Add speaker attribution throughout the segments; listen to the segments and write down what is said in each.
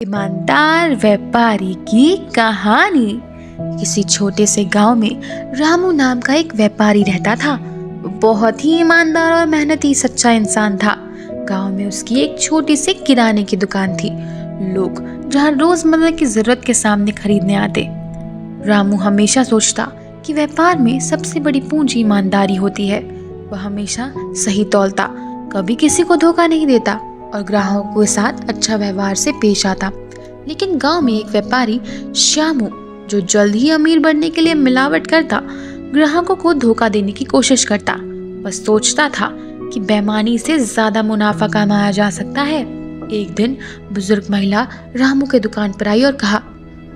Speaker 1: ईमानदार व्यापारी की कहानी। किसी छोटे से गांव में रामू नाम का एक व्यापारी रहता था। वो बहुत ही ईमानदार और मेहनती सच्चा इंसान था। गांव में उसकी एक छोटी सी किराने की दुकान थी। लोग जहां रोजमर्रा की जरूरत के सामने खरीदने आते। रामू हमेशा सोचता कि व्यापार में सबसे बड़ी पूंजी ईमानदारी होती है। वह हमेशा सही तौलता, कभी किसी को धोखा नहीं देता और ग्राहकों के साथ अच्छा व्यवहार से पेश आता। लेकिन गांव में एक व्यापारी श्यामू, जो जल्द ही अमीर बनने के लिए मिलावट करता, ग्राहकों को धोखा देने की कोशिश करता। वह सोचता था कि बेईमानी से ज्यादा मुनाफा कमाया जा सकता है। एक दिन बुजुर्ग महिला रामू के दुकान पर आई और कहा,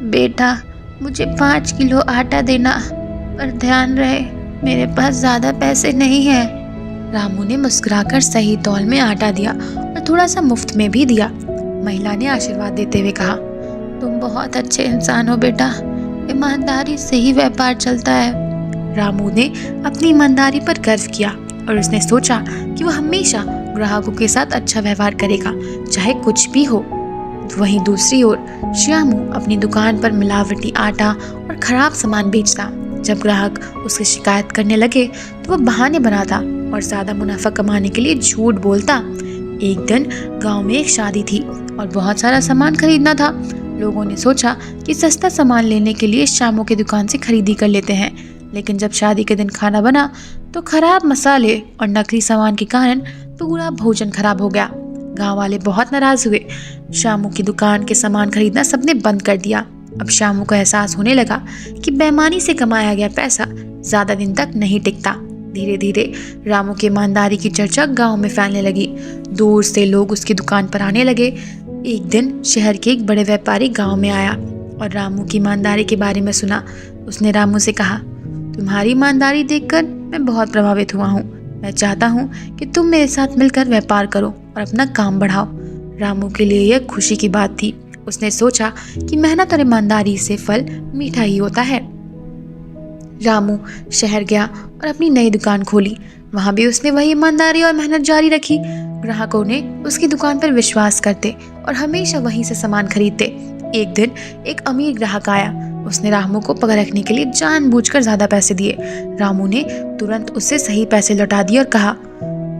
Speaker 1: बेटा मुझे 5 किलो आटा देना, पर ध्यान रहे मेरे पास ज्यादा पैसे नहीं है। रामू ने मुस्कुराकर सही तौल में आटा दिया और थोड़ा सा मुफ्त में भी दिया। महिला ने आशीर्वाद देते हुए कहा, तुम बहुत अच्छे इंसान हो बेटा, ईमानदारी से ही व्यापार चलता है। रामू ने अपनी ईमानदारी पर गर्व किया और उसने सोचा कि वह हमेशा ग्राहकों के साथ अच्छा व्यवहार करेगा, चाहे कुछ भी हो। वहीं दूसरी ओर श्यामू अपनी दुकान पर मिलावटी आटा और खराब सामान बेचता। जब ग्राहक उसकी शिकायत करने लगे तो वह बहाने बनाता और ज्यादा मुनाफा कमाने के लिए झूठ बोलता। एक दिन गांव में एक शादी थी और बहुत सारा सामान खरीदना था। लोगों ने सोचा कि सस्ता सामान लेने के लिए श्यामू की दुकान से खरीदी कर लेते हैं। लेकिन जब शादी के दिन खाना बना तो खराब मसाले और नकली सामान के कारण पूरा भोजन खराब हो गया। गांव वाले बहुत नाराज हुए। श्यामू की दुकान के सामान खरीदना सबने बंद कर दिया। अब श्यामू को एहसास होने लगा कि बेईमानी से कमाया गया पैसा ज्यादा दिन तक नहीं टिकता। धीरे धीरे रामू की ईमानदारी की चर्चा गांव में फैलने लगी। दूर से लोग उसकी दुकान पर आने लगे। एक दिन शहर के एक बड़े व्यापारी गांव में आया और रामू की ईमानदारी के बारे में सुना। उसने रामू से कहा, तुम्हारी ईमानदारी देखकर मैं बहुत प्रभावित हुआ हूँ। मैं चाहता हूँ कि तुम मेरे साथ मिलकर व्यापार करो और अपना काम बढ़ाओ। रामू के लिए यह खुशी की बात थी। उसने सोचा कि मेहनत और ईमानदारी से फल मीठा ही होता है। रामू शहर गया और अपनी नई दुकान खोली। वहां भी उसने वही ईमानदारी और मेहनत जारी रखी। ग्राहकों ने उसकी दुकान पर विश्वास करते और हमेशा वहीं से सामान खरीदते। एक दिन एक अमीर ग्राहक आया। उसने रामू को पकड़ रखने के लिए जानबूझकर ज्यादा पैसे दिए। रामू ने तुरंत उससे सही पैसे लौटा दिए और कहा,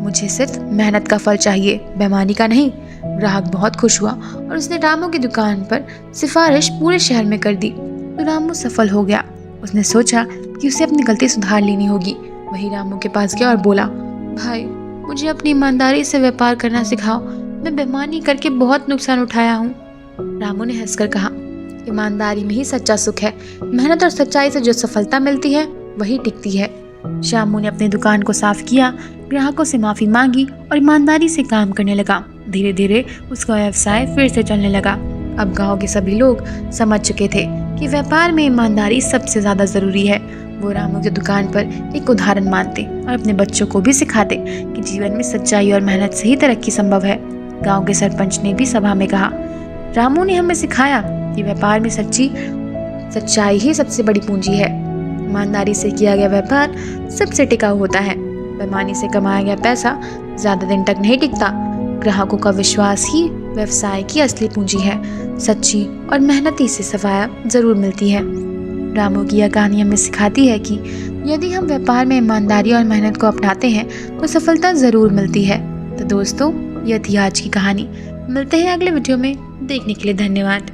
Speaker 1: मुझे सिर्फ मेहनत का फल चाहिए, बेईमानी का नहीं। ग्राहक बहुत खुश हुआ और उसने रामू की दुकान पर सिफारिश पूरे शहर में कर दी। तो रामू सफल हो गया। उसने सोचा कि उसे अपनी गलती सुधार लेनी होगी। वही रामू के पास गया और बोला, भाई मुझे अपनी ईमानदारी से व्यापार करना सिखाओ, मैं बेईमानी करके बहुत नुकसान उठाया हूँ। रामू ने हंसकर कहा, ईमानदारी में ही सच्चा सुख है। मेहनत और सच्चाई से जो सफलता मिलती है वही टिकती है। श्यामू ने अपनी दुकान को साफ किया, ग्राहकों से माफी मांगी और ईमानदारी से काम करने लगा। धीरे धीरे उसका व्यवसाय फिर से चलने लगा। अब गांव के सभी लोग समझ चुके थे कि व्यापार में ईमानदारी सबसे ज्यादा जरूरी है। वो रामू की दुकान पर एक उदाहरण मानते और अपने बच्चों को भी सिखाते कि जीवन में सच्चाई और मेहनत से ही तरक्की संभव है। गांव के सरपंच ने भी सभा में कहा, रामू ने हमें सिखाया कि व्यापार में सच्चाई ही सबसे बड़ी पूंजी है। ईमानदारी से किया गया व्यापार सबसे टिकाऊ होता है। बेईमानी से कमाया गया पैसा ज्यादा दिन तक नहीं टिकता। ग्राहकों का विश्वास ही व्यवसाय की असली पूंजी है। सच्ची और मेहनती से सफाया जरूर मिलती है। रामू की यह कहानी हमें सिखाती है कि यदि हम व्यापार में ईमानदारी और मेहनत को अपनाते हैं तो सफलता जरूर मिलती है। तो दोस्तों, यह थी आज की कहानी। मिलते हैं अगले वीडियो में। देखने के लिए धन्यवाद।